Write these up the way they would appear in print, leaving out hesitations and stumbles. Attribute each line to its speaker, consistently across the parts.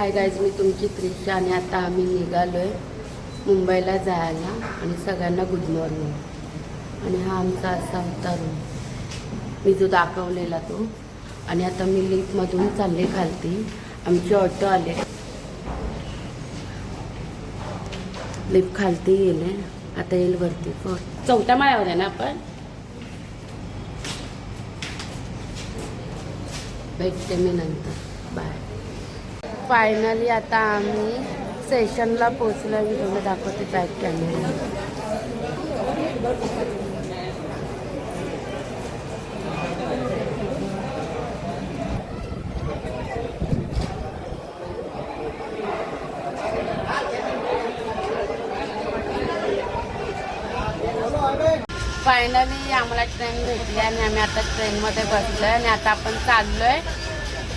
Speaker 1: Hi guys, मी तुमची त्रिशा आणि आता आम्ही निघालो आहे मुंबईला जायला. आणि सगळ्यांना गुड मॉर्निंग. आणि हा आमचा असा होता रूम, मी जो दाखवलेला तो. आणि आता मी लिफ्टमधून चालले खालती. आमचे ऑटो आले, लिफ्ट खालती गेले, आता येईल वरती. चौथ्या माळ्यावर आहे ना आपण. भेटते मी नंतर, बाय. फायनली आता आम्ही स्टेशनला पोचलो. मी तुम्हाला दाखवते बॅक कॅमेरा. फायनली आम्हाला ट्रेन भेटली आणि आम्ही आता ट्रेनमध्ये बसलो आहे आणि आता आपण चाललो आहे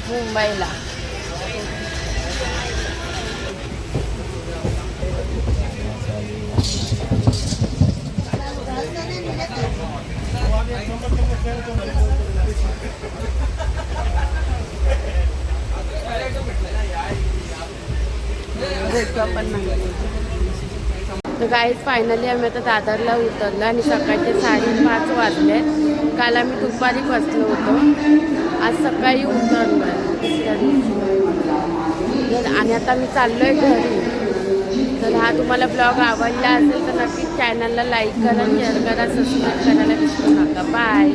Speaker 1: मुंबईला. भेटू आपण नाही. तर गाईज फायनली आम्ही आता दादरला उतरलो आणि सकाळचे 5:30 वाजले. काल आम्ही दुपारी बसलो होतो, आज सकाळी उतरलो आहे दुसऱ्या दिवशी. आणि आता मी चाललो आहे घरी. तर हा तुम्हाला ब्लॉग आवडला असेल तर नक्कीच चॅनलला लाईक करा, शेअर करा, सबस्क्राईब करायला विसरू नका. बाय.